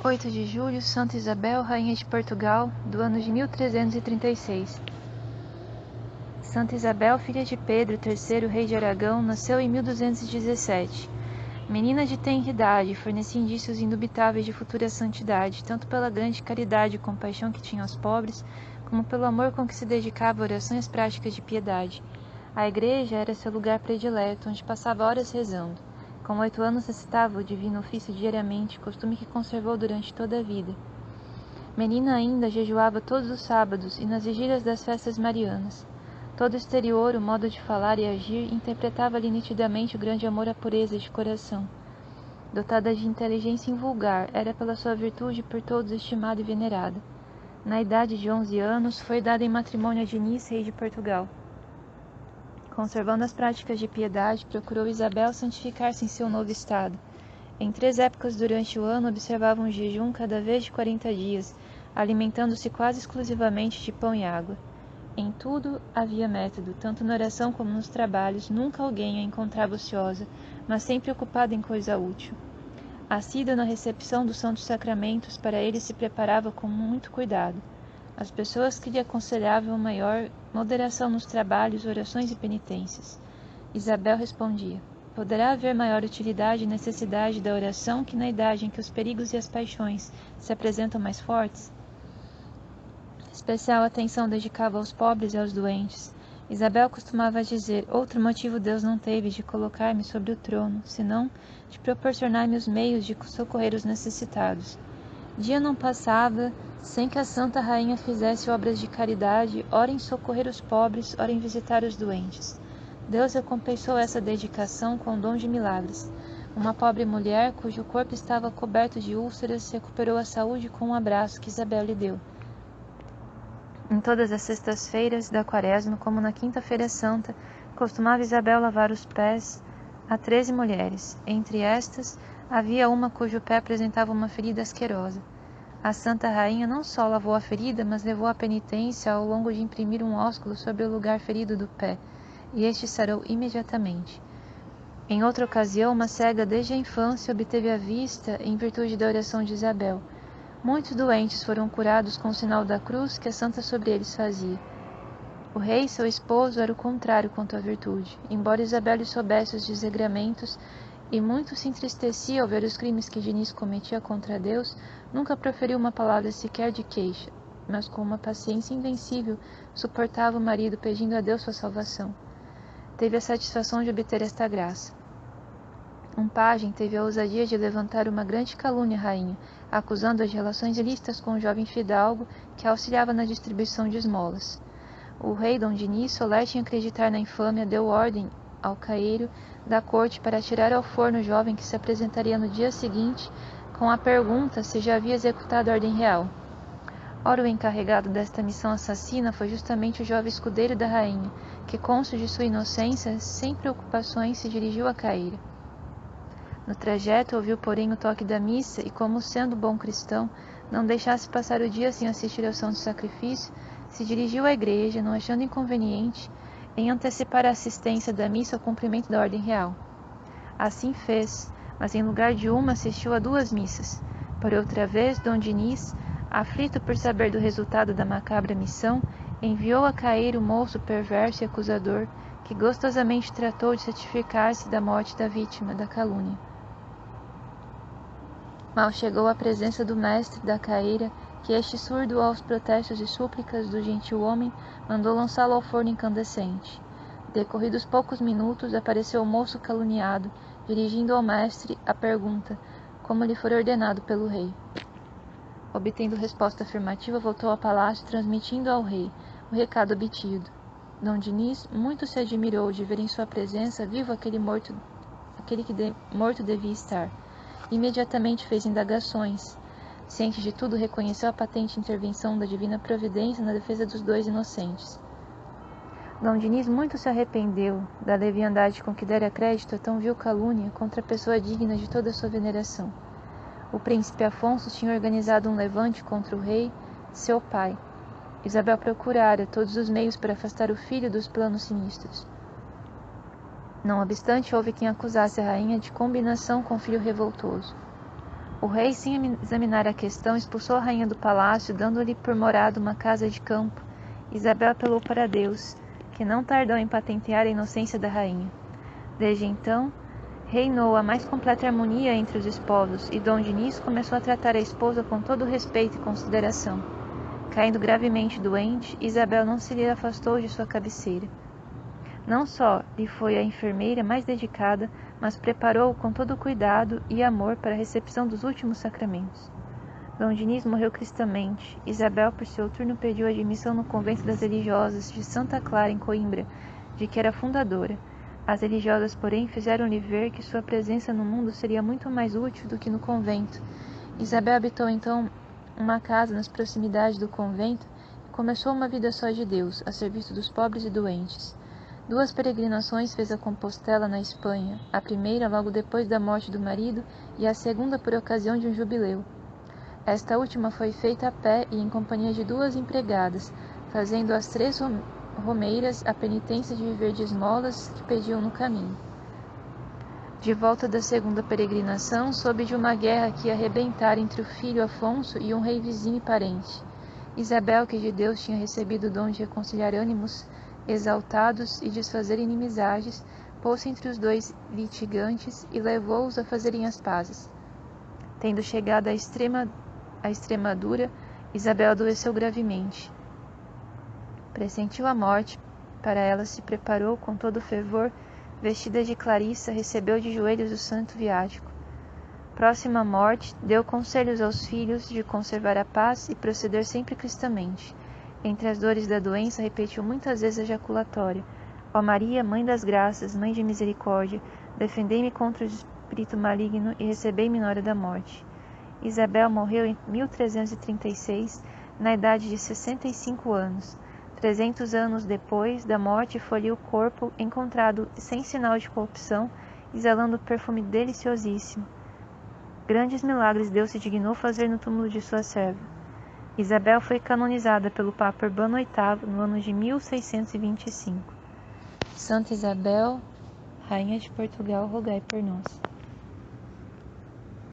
8 de julho, Santa Isabel, Rainha de Portugal, do ano de 1336. Santa Isabel, filha de Pedro III, rei de Aragão, nasceu em 1217. Menina de tenra idade, fornecia indícios indubitáveis de futura santidade, tanto pela grande caridade e compaixão que tinha aos pobres, como pelo amor com que se dedicava a orações e práticas de piedade. A igreja era seu lugar predileto, onde passava horas rezando. Com 8 anos recitava o divino ofício diariamente, costume que conservou durante toda a vida. Menina ainda, jejuava todos os sábados e nas vigílias das festas marianas. Todo o exterior, o modo de falar e agir, interpretava-lhe nitidamente o grande amor à pureza de coração. Dotada de inteligência invulgar, era pela sua virtude por todos estimada e venerada. Na idade de 11 anos, foi dada em matrimônio a Diniz, rei de Portugal. Conservando as práticas de piedade, procurou Isabel santificar-se em seu novo estado. Em 3 épocas durante o ano observava um jejum cada vez de 40 dias, alimentando-se quase exclusivamente de pão e água. Em tudo havia método, tanto na oração como nos trabalhos, nunca alguém a encontrava ociosa, mas sempre ocupada em coisa útil. Assídua na recepção dos santos sacramentos, para ele se preparava com muito cuidado. As pessoas que lhe aconselhavam maior moderação nos trabalhos, orações e penitências. Isabel respondia: poderá haver maior utilidade e necessidade da oração que na idade em que os perigos e as paixões se apresentam mais fortes? Especial atenção dedicava aos pobres e aos doentes. Isabel costumava dizer: outro motivo Deus não teve de colocar-me sobre o trono, senão de proporcionar-me os meios de socorrer os necessitados. Dia não passava sem que a Santa Rainha fizesse obras de caridade, ora em socorrer os pobres, ora em visitar os doentes. Deus recompensou essa dedicação com o dom de milagres. Uma pobre mulher, cujo corpo estava coberto de úlceras, recuperou a saúde com um abraço que Isabel lhe deu. Em todas as sextas-feiras da quaresma, como na quinta-feira santa, costumava Isabel lavar os pés a 13 mulheres. Entre estas, havia uma cujo pé apresentava uma ferida asquerosa. A Santa Rainha não só lavou a ferida, mas levou a penitência ao longo de imprimir um ósculo sobre o lugar ferido do pé, e este sarou imediatamente. Em outra ocasião, uma cega desde a infância obteve a vista em virtude da oração de Isabel. Muitos doentes foram curados com o sinal da cruz que a santa sobre eles fazia. O rei, seu esposo, era o contrário quanto à virtude. Embora Isabel lhe soubesse os desregramentos e muito se entristecia ao ver os crimes que Diniz cometia contra Deus, nunca proferiu uma palavra sequer de queixa, mas com uma paciência invencível suportava o marido pedindo a Deus sua salvação. Teve a satisfação de obter esta graça. Um pajem teve a ousadia de levantar uma grande calúnia à rainha, acusando-a de relações ilícitas com um jovem fidalgo que a auxiliava na distribuição de esmolas. O rei Dom Diniz, solerte em acreditar na infâmia, deu ordem ao caeiro da corte para atirar ao forno o jovem que se apresentaria no dia seguinte com a pergunta se já havia executado a ordem real. Ora, o encarregado desta missão assassina foi justamente o jovem escudeiro da rainha, que, cônscio de sua inocência, sem preocupações, se dirigiu à caeira. No trajeto, ouviu, porém, o toque da missa e, como sendo bom cristão, não deixasse passar o dia sem assistir ao santo sacrifício, se dirigiu à igreja, não achando inconveniente em antecipar a assistência da missa ao cumprimento da ordem real. Assim fez, mas em lugar de uma assistiu a 2 missas. Por outra vez, Dom Diniz, aflito por saber do resultado da macabra missão, enviou a cair o moço perverso e acusador, que gostosamente tratou de certificar-se da morte da vítima da calúnia. Mal chegou à presença do mestre da caeira, que este, surdo aos protestos e súplicas do gentil homem, mandou lançá-lo ao forno incandescente. Decorridos poucos minutos, apareceu o moço caluniado, dirigindo ao mestre a pergunta, como lhe for ordenado pelo rei. Obtendo resposta afirmativa, voltou ao palácio, transmitindo ao rei o recado obtido. Dom Diniz muito se admirou de ver em sua presença vivo aquele que morto devia estar. Imediatamente fez indagações. Ciente de tudo, reconheceu a patente intervenção da divina providência na defesa dos 2 inocentes. Dom Diniz muito se arrependeu da leviandade com que dera crédito a tão vil calúnia contra a pessoa digna de toda a sua veneração. O príncipe Afonso tinha organizado um levante contra o rei, seu pai. Isabel procurara todos os meios para afastar o filho dos planos sinistros. Não obstante, houve quem acusasse a rainha de combinação com o filho revoltoso. O rei, sem examinar a questão, expulsou a rainha do palácio, dando-lhe por morada uma casa de campo. Isabel apelou para Deus, que não tardou em patentear a inocência da rainha. Desde então, reinou a mais completa harmonia entre os esposos, e Dom Dinis começou a tratar a esposa com todo respeito e consideração. Caindo gravemente doente, Isabel não se lhe afastou de sua cabeceira. Não só lhe foi a enfermeira mais dedicada, mas preparou-o com todo cuidado e amor para a recepção dos últimos sacramentos. Dom Dinis morreu cristamente. Isabel, por seu turno, pediu admissão no convento das religiosas de Santa Clara, em Coimbra, de que era fundadora. As religiosas, porém, fizeram-lhe ver que sua presença no mundo seria muito mais útil do que no convento. Isabel habitou então uma casa nas proximidades do convento e começou uma vida só de Deus, a serviço dos pobres e doentes. 2 peregrinações fez a Compostela, na Espanha, a primeira logo depois da morte do marido e a segunda por ocasião de um jubileu. Esta última foi feita a pé e em companhia de 2 empregadas, fazendo as 3 romeiras a penitência de viver de esmolas que pediam no caminho. De volta da segunda peregrinação, soube de uma guerra que ia arrebentar entre o filho Afonso e um rei vizinho e parente. Isabel, que de Deus tinha recebido o dom de reconciliar ânimos exaltados e desfazer inimizades, pôs-se entre os 2 litigantes e levou-os a fazerem as pazes. Tendo chegado à Extremadura, Isabel adoeceu gravemente. Pressentiu a morte, para ela se preparou com todo fervor, vestida de Clarissa, recebeu de joelhos o santo viático. Próxima à morte, deu conselhos aos filhos de conservar a paz e proceder sempre cristamente. Entre as dores da doença, repetiu muitas vezes a jaculatória: Ó Maria, Mãe das Graças, Mãe de Misericórdia, defendei-me contra o espírito maligno e recebei-me na hora da morte. Isabel morreu em 1336, na idade de 65 anos. 300 anos depois da morte, foi-lhe o corpo encontrado sem sinal de corrupção, exalando perfume deliciosíssimo. Grandes milagres Deus se dignou fazer no túmulo de sua serva. Isabel foi canonizada pelo Papa Urbano VIII no ano de 1625. Santa Isabel, Rainha de Portugal, rogai por nós.